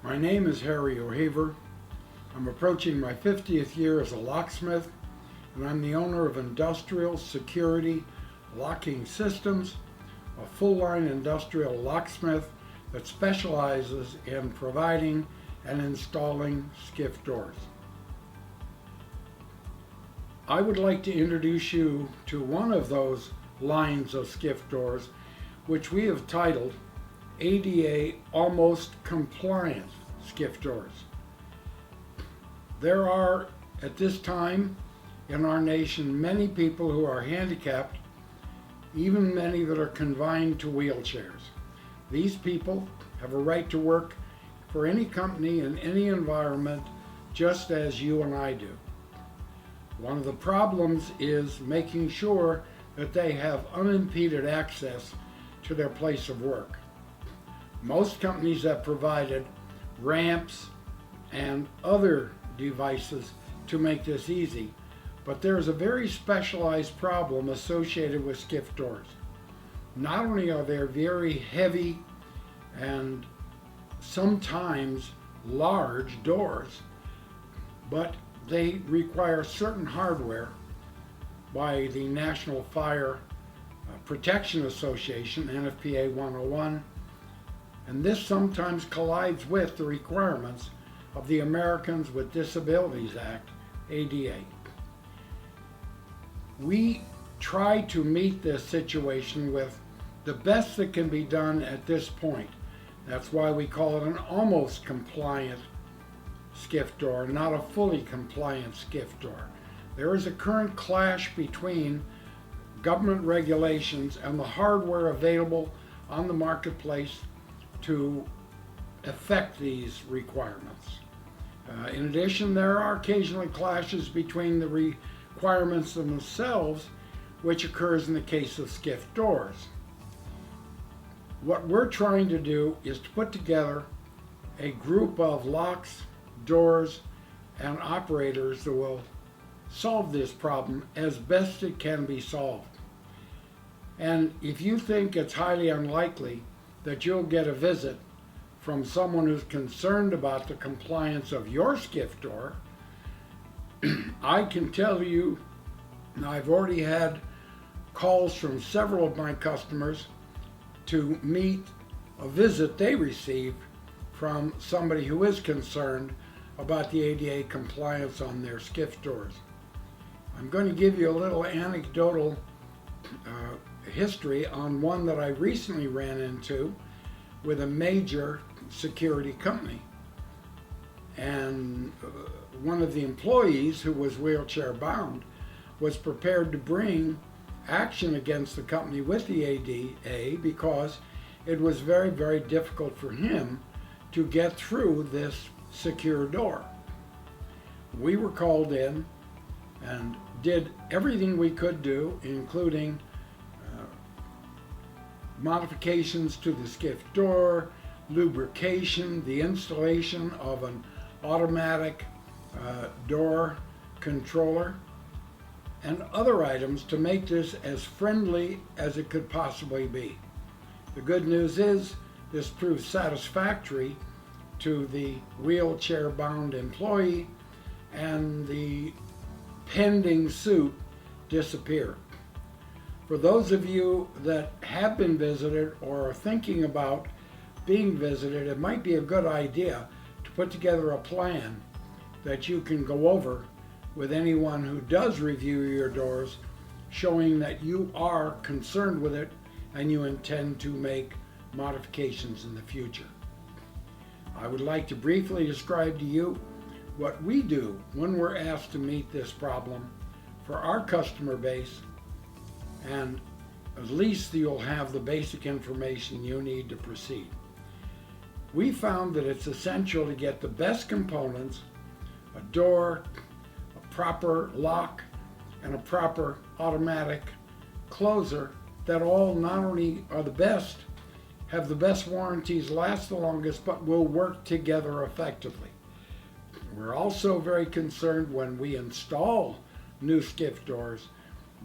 My name is Harry O'Haver. I'm approaching my 50th year as a locksmith, and I'm the owner of Industrial Security Locking Systems, a full-line industrial locksmith that specializes in providing and installing SCIF doors. I would like to introduce you to one of those lines of SCIF doors, which we have titled ADA Almost Compliant SCIF doors. There are, at this time in our nation, many people who are handicapped, even many that are confined to wheelchairs. These people have a right to work for any company in any environment, just as you and I do. One of the problems is making sure that they have unimpeded access to their place of work. Most companies have provided ramps and other devices to make this easy, but there's a very specialized problem associated with SCIF doors. Not only are they very heavy and sometimes large doors, but they require certain hardware by the National Fire Protection Association, NFPA 101, and this sometimes collides with the requirements of the Americans with Disabilities Act, ADA. We try to meet this situation with the best that can be done at this point. That's why we call it an almost compliant SCIF door, not a fully compliant SCIF door. There is a current clash between government regulations and the hardware available on the marketplace to affect these requirements. In addition, there are occasionally clashes between the requirements themselves, which occurs in the case of SCIF doors. What we're trying to do is to put together a group of locks, doors, and operators that will solve this problem as best it can be solved. And if you think it's highly unlikely that you'll get a visit from someone who's concerned about the compliance of your SCIF door, I can tell you I've already had calls from several of my customers to meet a visit they received from somebody who is concerned about the ADA compliance on their SCIF doors. I'm going to give you a little anecdotal history on one that I recently ran into with a major security company. And one of the employees, who was wheelchair bound, was prepared to bring action against the company with the ADA because it was very, very difficult for him to get through this secure door. We were called in and did everything we could do, including modifications to the SCIF door, lubrication, the installation of an automatic door controller, and other items to make this as friendly as it could possibly be. The good news is this proved satisfactory to the wheelchair-bound employee, and the pending suit disappeared. For those of you that have been visited or are thinking about being visited, it might be a good idea to put together a plan that you can go over with anyone who does review your doors, showing that you are concerned with it and you intend to make modifications in the future. I would like to briefly describe to you what we do when we're asked to meet this problem for our customer base, and at least you'll have the basic information you need to proceed. We found that it's essential to get the best components, a door, a proper lock, and a proper automatic closer that all not only are the best, have the best warranties, last the longest, but will work together effectively. We're also very concerned when we install new SCIF doors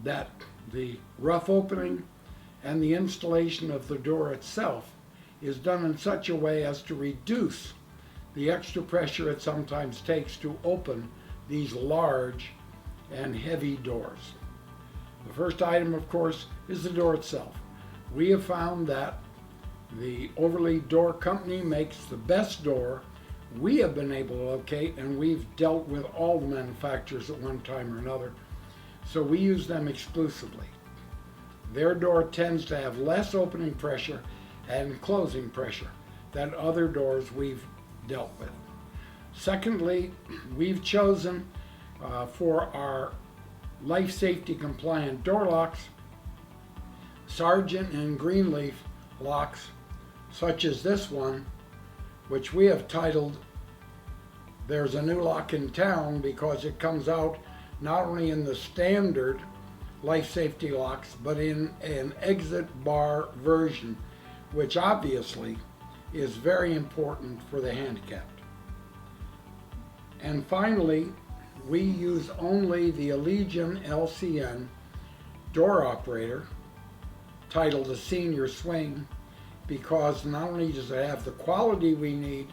that the rough opening and the installation of the door itself is done in such a way as to reduce the extra pressure it sometimes takes to open these large and heavy doors. The first item, of course, is the door itself. We have found that the Overly Door Company makes the best door we have been able to locate, and we've dealt with all the manufacturers at one time or another, so we use them exclusively. Their door tends to have less opening pressure and closing pressure than other doors we've dealt with. Secondly, we've chosen for our life safety compliant door locks Sargent and Greenleaf locks, such as this one, which we have titled "There's a New Lock in Town," because it comes out not only in the standard life safety locks, but in an exit bar version, which obviously is very important for the handicapped. And finally, we use only the Allegion LCN door operator, titled the Senior Swing, because not only does it have the quality we need,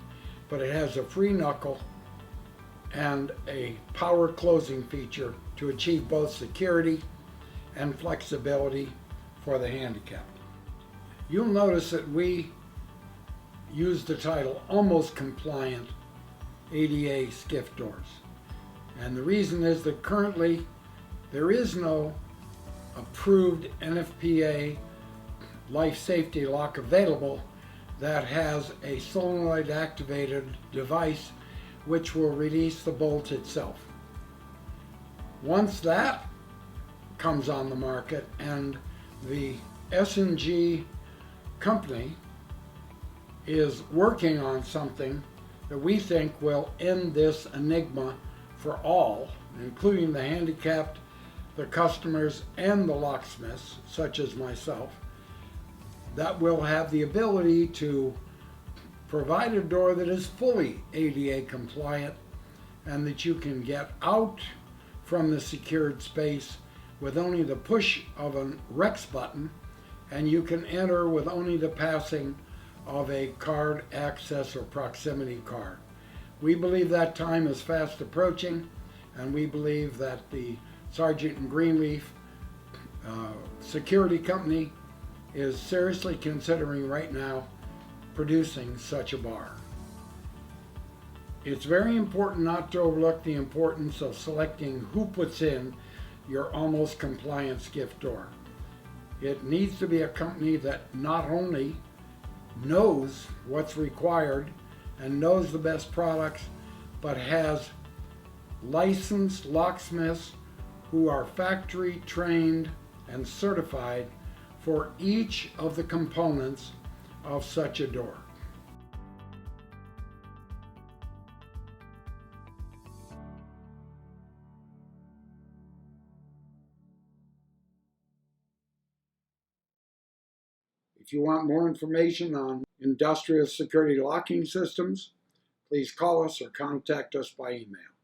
but it has a free knuckle and a power closing feature to achieve both security and flexibility for the handicapped. You'll notice that we use the title Almost Compliant ADA SCIF doors. And the reason is that currently there is no approved NFPA life safety lock available that has a solenoid activated device which will release the bolt itself. Once that comes on the market and the S&G company is working on something that we think will end this enigma for all, including the handicapped, the customers, and the locksmiths, such as myself, that will have the ability to provide a door that is fully ADA compliant and that you can get out from the secured space with only the push of a Rex button, and you can enter with only the passing of a card access or proximity card. We believe that time is fast approaching, and we believe that the Sargent and Greenleaf security company is seriously considering right now producing such a bar. It's very important not to overlook the importance of selecting who puts in your almost compliant SCIF door. It needs to be a company that not only knows what's required and knows the best products, but has licensed locksmiths who are factory trained and certified for each of the components of such a door. If you want more information on industrial security locking systems, please call us or contact us by email.